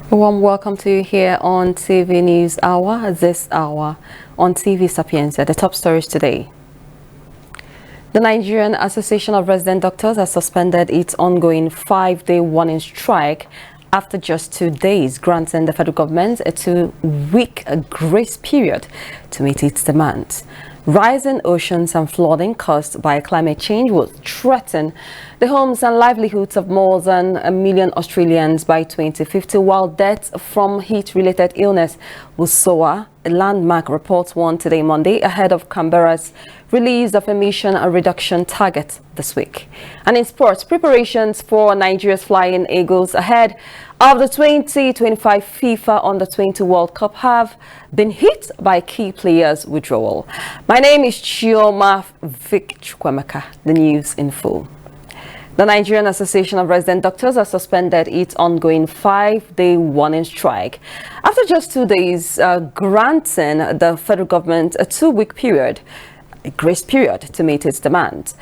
A warm welcome to you here on TV News Hour, this hour on TV Sapienza. The top stories today. The Nigerian Association of Resident Doctors has suspended its ongoing 5-day warning strike after just 2 days, granting the federal government a 2-week grace period to meet its demands. Rising oceans and flooding caused by climate change will threaten the homes and livelihoods of more than 1 million Australians by 2050, while deaths from heat-related illness will soar. A landmark report warned today, Monday, ahead of Canberra's release of emission reduction target this week. And in sports, preparations for Nigeria's Flying Eagles ahead of the 2025 FIFA Under-20 World Cup have been hit by key players' withdrawal. My name is Chioma Vic Chukwemeka. The news in full. The Nigerian Association of Resident Doctors has suspended its ongoing 5-day warning strike after just 2 days, granting the federal government a 2-week period, a grace period, to meet its demands.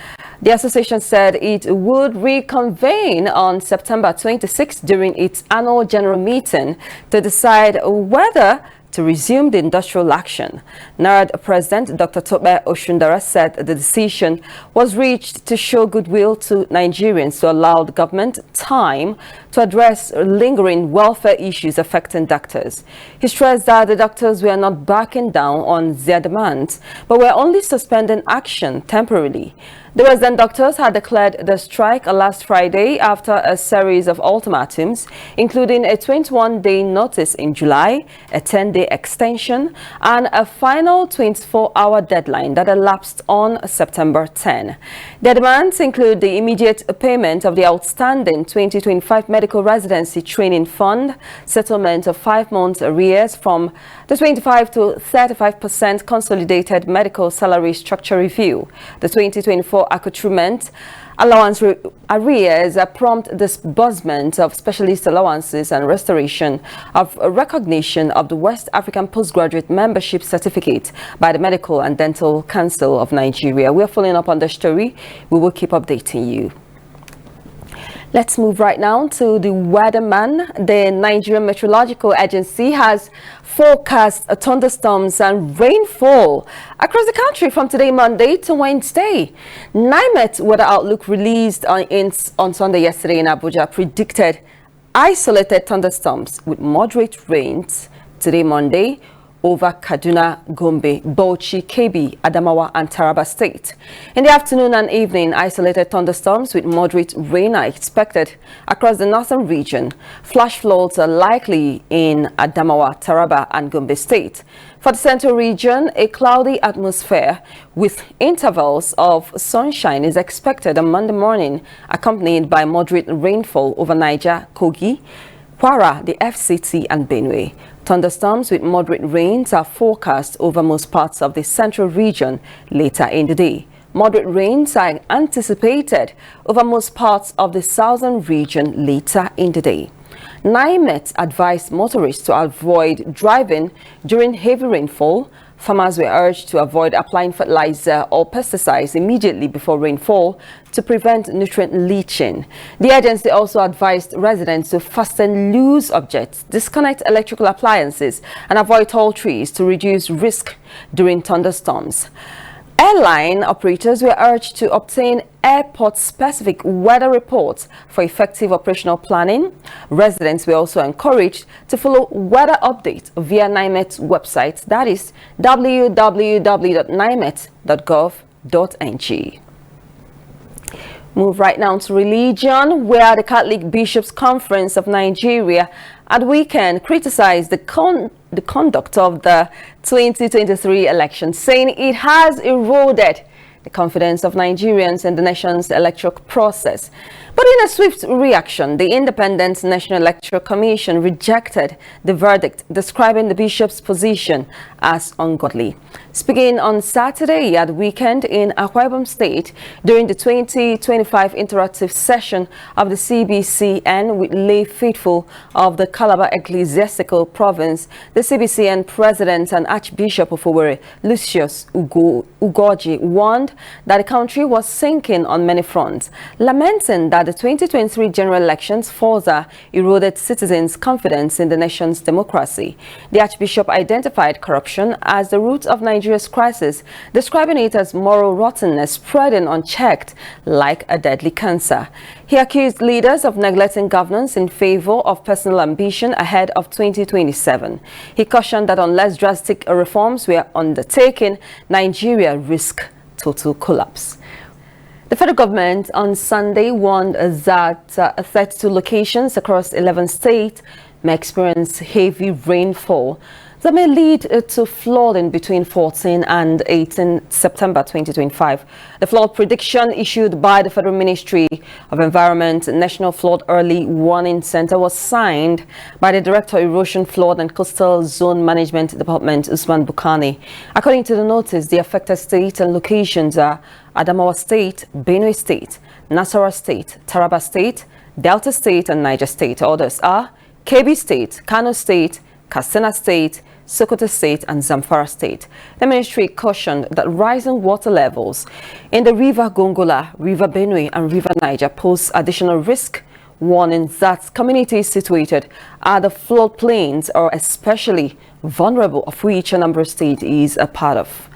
The association said it would reconvene on September 26 during its annual general meeting to decide whether to resume the industrial action. NARD President Dr. Tope Oshundara said the decision was reached to show goodwill to Nigerians to allow the government time to address lingering welfare issues affecting doctors. He stressed that the doctors were not backing down on their demands, but were only suspending action temporarily. The resident doctors had declared the strike last Friday after a series of ultimatums, including a 21-day notice in July, a 10-day extension, and a final 24-hour deadline that elapsed on September 10. Their demands include the immediate payment of the outstanding 2025 Medical Residency Training Fund, settlement of 5 months arrears from the 25 to 35% Consolidated Medical Salary Structure Review, the 2024 accoutrement allowance arrears, prompt disbursement of specialist allowances, and restoration of recognition of the West African Postgraduate Membership Certificate by the Medical and Dental Council of Nigeria. We are following up on the story. We will keep updating you. Let's move right now to the weatherman. The Nigerian Meteorological Agency has forecast thunderstorms and rainfall across the country from today, Monday, to Wednesday. NIMET weather outlook released on Sunday yesterday in Abuja predicted isolated thunderstorms with moderate rains today, Monday, over Kaduna, Gombe, Bauchi, Kebbi, Adamawa, and Taraba State. In the afternoon and evening, isolated thunderstorms with moderate rain are expected across the northern region. Flash floods are likely in Adamawa, Taraba, and Gombe State. For the central region, a cloudy atmosphere with intervals of sunshine is expected on Monday morning, accompanied by moderate rainfall over Niger, Kogi, Kwara, the FCT, and Benue. Thunderstorms with moderate rains are forecast over most parts of the central region later in the day. Moderate rains are anticipated over most parts of the southern region later in the day. NIMET advised motorists to avoid driving during heavy rainfall. Farmers were urged to avoid applying fertilizer or pesticides immediately before rainfall to prevent nutrient leaching. The agency also advised residents to fasten loose objects, disconnect electrical appliances, and avoid tall trees to reduce risk during thunderstorms. Airline operators were urged to obtain airport-specific weather reports for effective operational planning. Residents were also encouraged to follow weather updates via NIMET's website, that is www.nimet.gov.ng. Move right now to religion, where the Catholic Bishops' Conference of Nigeria at the weekend criticized the conduct of the 2023 election, saying it has eroded the confidence of Nigerians in the nation's electoral process. But in a swift reaction, the Independent National Electoral Commission rejected the verdict, describing the bishop's position as ungodly. Speaking on Saturday at the weekend in Akwa Ibom State during the 2025 interactive session of the CBCN with lay faithful of the Calabar Ecclesiastical Province, the CBCN President and Archbishop of Owerri, Lucius Ugoji, warned that the country was sinking on many fronts, lamenting that that the 2023 general elections further eroded citizens' confidence in the nation's democracy. The Archbishop identified corruption as the root of Nigeria's crisis, describing it as moral rottenness spreading unchecked like a deadly cancer. He accused leaders of neglecting governance in favor of personal ambition ahead of 2027. He cautioned that unless drastic reforms were undertaken, Nigeria risked total collapse. The federal government on Sunday warned that 32 locations across 11 states may experience heavy rainfall that may lead to flooding between 14 and 18 September 2025. The flood prediction issued by the Federal Ministry of Environment National Flood Early Warning Center was signed by the Director of Erosion, Flood and Coastal Zone Management Department, Usman Bukani. According to the notice, the affected states and locations are Adamawa State, Benue State, Nasarawa State, Taraba State, Delta State and Niger State. Others are Kebbi State, Kano State, Katsina State, Sokoto State and Zamfara State. The ministry cautioned that rising water levels in the River Gongola, River Benue and River Niger pose additional risk, warning that communities situated at the floodplains are especially vulnerable, of which Anambra State is a part of.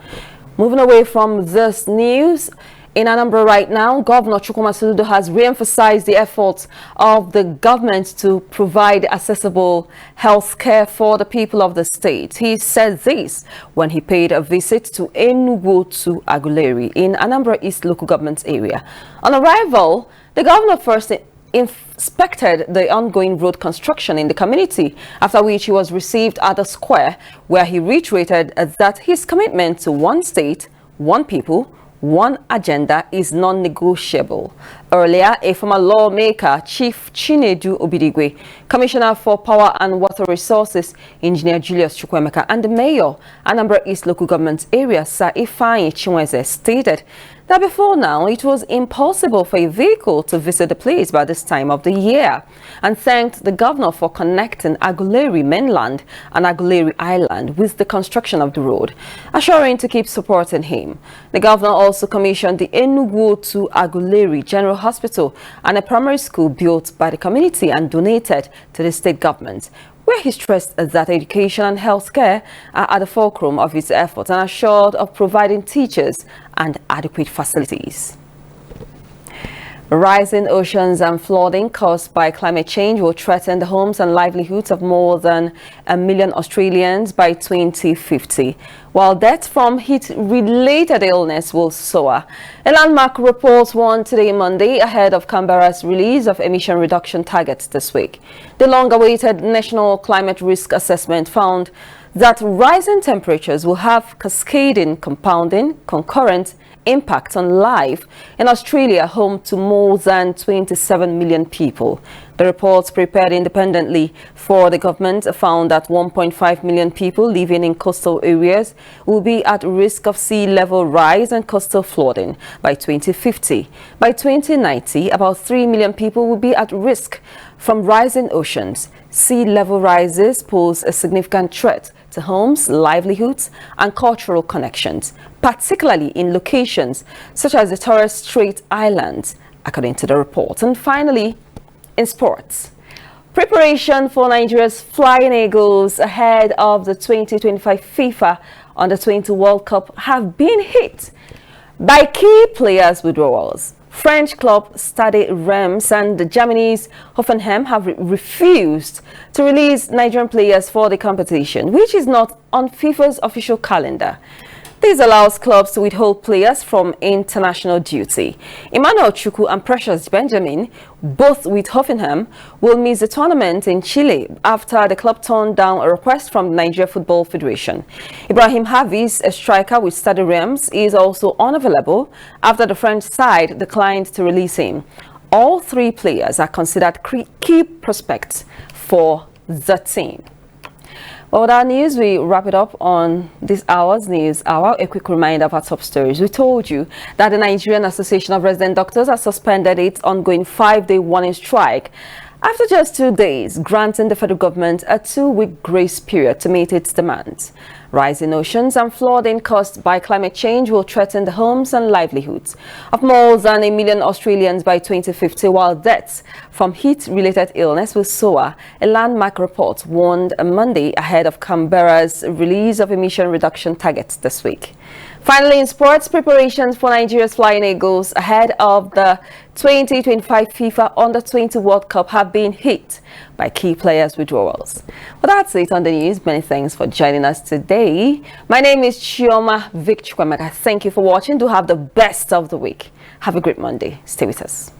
Moving away from this news, in Anambra right now, Governor Chukwuma Soludo has re-emphasized the efforts of the government to provide accessible health care for the people of the state. He said this when he paid a visit to Enugu to Aguleri in Anambra East local government area. On arrival, the governor first inspected the ongoing road construction in the community, after which he was received at the square, where he reiterated that his commitment to one state, one people, one agenda is non-negotiable. Earlier, a former lawmaker, Chief Chinedu Obidigwe, Commissioner for Power and Water Resources, Engineer Julius Chukwemeka, and the Mayor, Anambra East Local Government Area, Sir Ifeanyi Chinweze, stated that before now it was impossible for a vehicle to visit the place by this time of the year, and thanked the governor for connecting Aguleri mainland and Aguleri Island with the construction of the road, assuring to keep supporting him. The governor also commissioned the Enugu to Aguleri General Hospital and a primary school built by the community and donated to the state government, where he stressed that education and healthcare are at the fulcrum of his efforts and assured of providing teachers and adequate facilities. Rising oceans and flooding caused by climate change will threaten the homes and livelihoods of more than 1 million Australians by 2050, while deaths from heat-related illness will soar. A landmark report won today, Monday, ahead of Canberra's release of emission reduction targets this week. The long-awaited National Climate Risk Assessment found that rising temperatures will have cascading, compounding, concurrent impact on life in Australia, home to more than 27 million people. The reports prepared independently for the government found that 1.5 million people living in coastal areas will be at risk of sea level rise and coastal flooding by 2050. By 2090, about 3 million people will be at risk from rising oceans. Sea level rises pose a significant threat to homes, livelihoods, and cultural connections, particularly in locations such as the Torres Strait Islands, according to the report. And finally, in sports, preparation for Nigeria's Flying Eagles ahead of the 2025 FIFA Under-20 World Cup have been hit by key players' withdrawals. French club Stade Reims and Germany's Hoffenheim have refused to release Nigerian players for the competition, which is not on FIFA's official calendar. This allows clubs to withhold players from international duty. Emmanuel Chukwu and Precious Benjamin, both with Hoffenheim, will miss the tournament in Chile after the club turned down a request from the Nigeria Football Federation. Ibrahim Hafiz, a striker with Stade Reims, is also unavailable after the French side declined to release him. All three players are considered key prospects for the team. Well, with our news, we wrap it up on this hour's news hour. A quick reminder of our top stories. We told you that the Nigerian Association of Resident Doctors has suspended its ongoing 5-day warning strike after just 2 days, granting the federal government a 2-week grace period to meet its demands. Rising oceans and flooding caused by climate change will threaten the homes and livelihoods of more than 1 million Australians by 2050, while deaths from heat-related illness will soar. A landmark report warned on Monday ahead of Canberra's release of emission reduction targets this week. Finally, in sports, preparations for Nigeria's Flying Eagles ahead of the 2025 FIFA Under-20 World Cup have been hit by key players' withdrawals. Well, that's it on the news. Many thanks for joining us today. My name is Chioma Victor. Thank you for watching. Do have the best of the week. Have a great Monday. Stay with us.